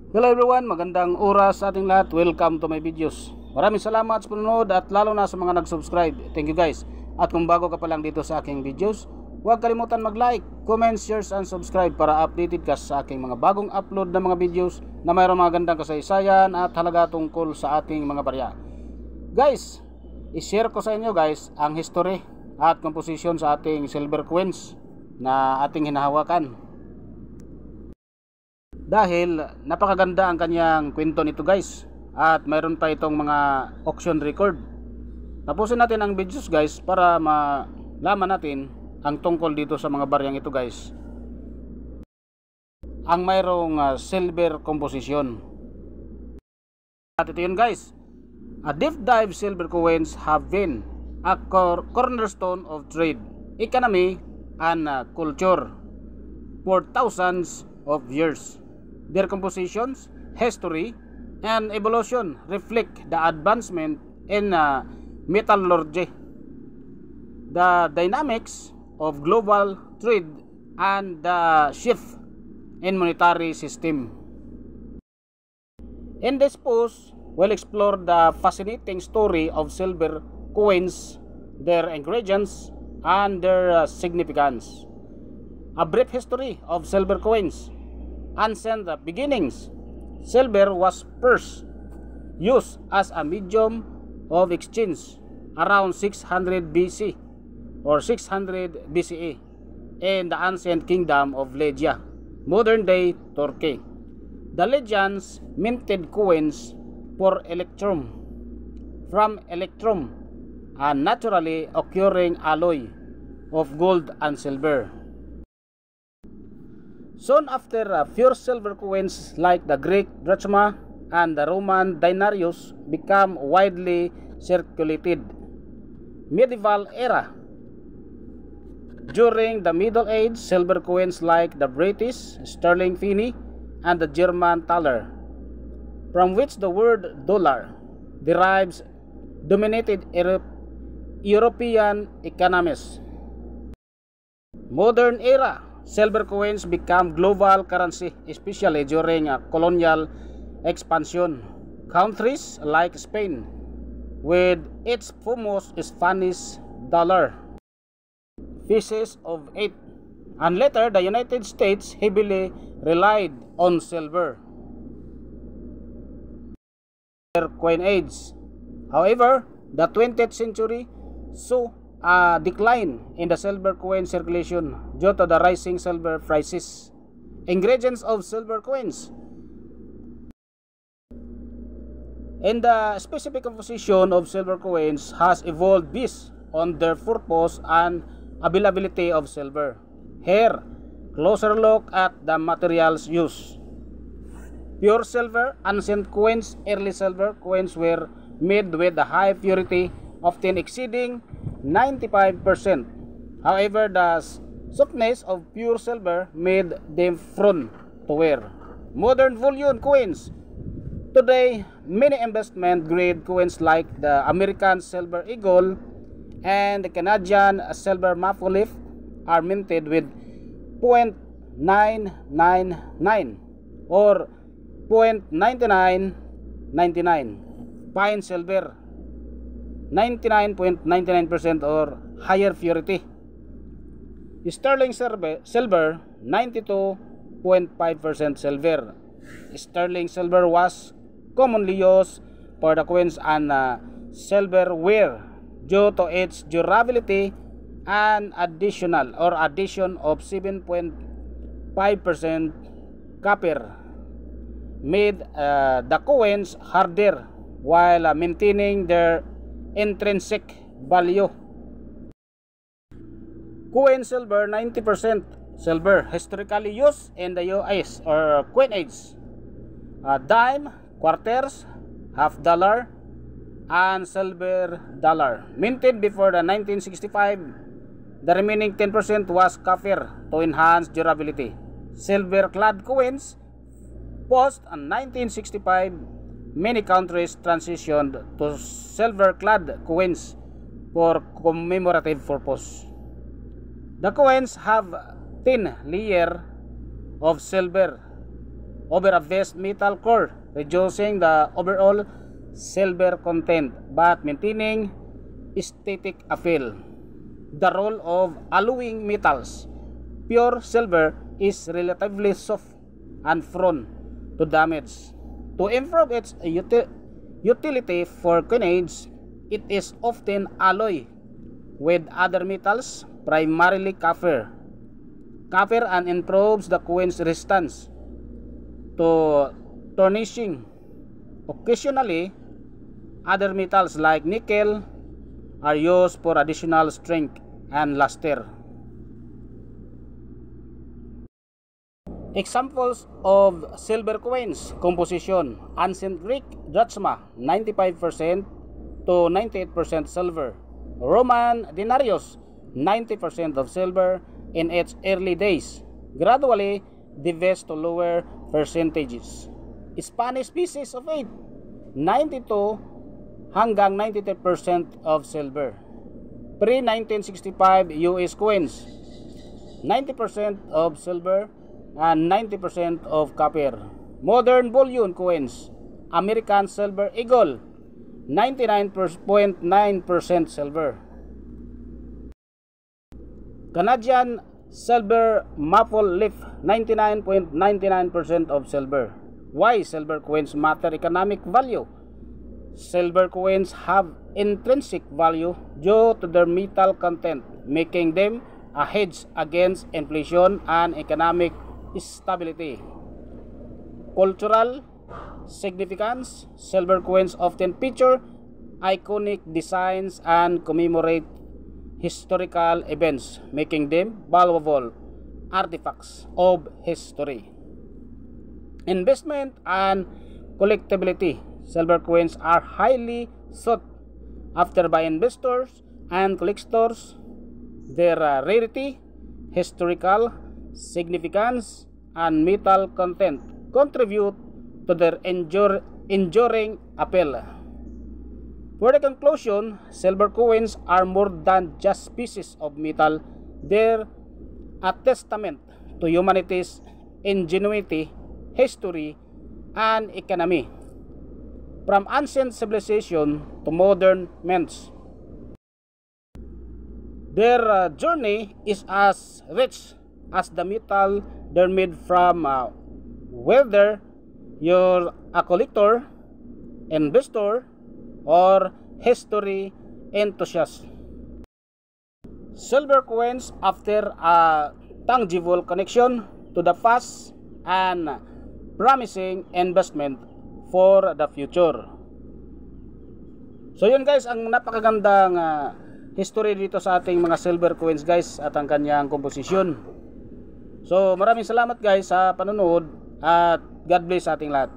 Hello everyone, magandang oras sa ating lahat. Welcome to my videos. Maraming salamat sa panonood at lalo na sa mga nag-subscribe. Thank you guys. At kung bago ka pa lang dito sa aking videos, huwag kalimutan mag-like, comment, share, and subscribe para updated ka sa aking mga bagong upload na mga videos na mayroong mga gandang kasaysayan at halaga tungkol sa ating mga barya. Guys, i-share ko sa inyo guys ang history at composition sa ating silver coins na ating hinahawakan. Dahil napakaganda ang kanyang kwento nito guys, at mayroon pa itong mga auction record. Tapusin natin ang videos guys para malaman natin ang tungkol dito sa mga baryang ito guys, ang mayroong silver composition. At ito yun guys, a deep dive silver coins have been a cornerstone of trade, economy, and culture for thousands of years. Their compositions, history, and evolution reflect the advancement in metallurgy, the dynamics of global trade, and the shift in monetary system. In this post, we'll explore the fascinating story of silver coins, their ingredients, and their significance. A brief history of silver coins. Ancient beginnings. Silver was first used as a medium of exchange around 600 BC or 600 BCE in the ancient kingdom of Lydia, modern day Turkey. The Lydians minted coins for electrum from electrum, a naturally occurring alloy of gold and silver. Soon after, pure silver coins like the Greek drachma and the Roman denarius became widely circulated. Medieval era. During the Middle Age, silver coins like the British sterling penny and the German thaler, from which the word dollar derives, dominated European economies. Modern era. Silver coins became global currency, especially during colonial expansion. Countries like Spain, with its famous Spanish dollar, pieces of 8, and later the United States heavily relied on silver coin age. However, the 20th century saw a decline in the silver coin circulation due to the rising silver prices. Ingredients of silver coins. In the specific composition of silver coins has evolved based on their purpose and availability of silver. Here, closer look at the materials used. Pure silver. Ancient coins. Early silver coins were made with a high purity, often exceeding 95%. However, the softness of pure silver made them prone to wear. Modern bullion coins. Today, many investment grade coins like the American Silver Eagle and the Canadian Silver Maple Leaf are minted with 0.999 or 0.9999 fine silver, 99.99% or higher purity. Sterling silver 92.5% silver. Sterling silver was commonly used for the coins and silverware due to its durability and addition of 7.5% copper made the coins harder while maintaining their intrinsic value. Coin silver 90% silver, historically used in the US or coinage. Dime, quarters, half dollar, and silver dollar. Minted before the 1965. The remaining 10% was copper to enhance durability. Silver clad coins. Post 1965, many countries transitioned to silver-clad coins for commemorative purpose. The coins have thin layer of silver over a base metal core, reducing the overall silver content but maintaining aesthetic appeal. The role of alloying metals. Pure silver is relatively soft and prone to damage. To improve its utility for coinage, it is often alloyed with other metals, primarily copper. Copper and improves the coin's resistance to tarnishing. Occasionally, other metals like nickel are used for additional strength and luster. Examples of silver coins composition: ancient Greek drachma 95% to 98% silver, Roman denarius 90% of silver in its early days, gradually deviates to lower percentages. Spanish pieces of 8 92 hanggang 93% of silver. Pre-1965 US coins 90% of silver and 90% of copper. Modern bullion coins, American Silver Eagle 99.9% silver. Canadian Silver Maple Leaf 99.99% of silver. Why silver coins matter economic value? Silver coins have intrinsic value due to their metal content, making them a hedge against inflation and economic stability. Cultural significance. Silver coins often feature iconic designs and commemorate historical events, making them valuable artifacts of history. Investment and collectability. Silver coins are highly sought after by investors and collectors. Their rarity, historical significance, and metal content contribute to their enduring appeal. For the conclusion, silver coins are more than just pieces of metal. They're a testament to humanity's ingenuity, history, and economy. From ancient civilization to modern mints, their journey is as rich as the metal they're made from. Whether you're a collector, investor, or history enthusiast, silver coins offer a tangible connection to the past and promising investment for the future. So yun guys, ang napakagandang history dito sa ating mga silver coins guys at ang kanyang komposisyon. So maraming salamat guys sa panonood at God bless sa ating lahat.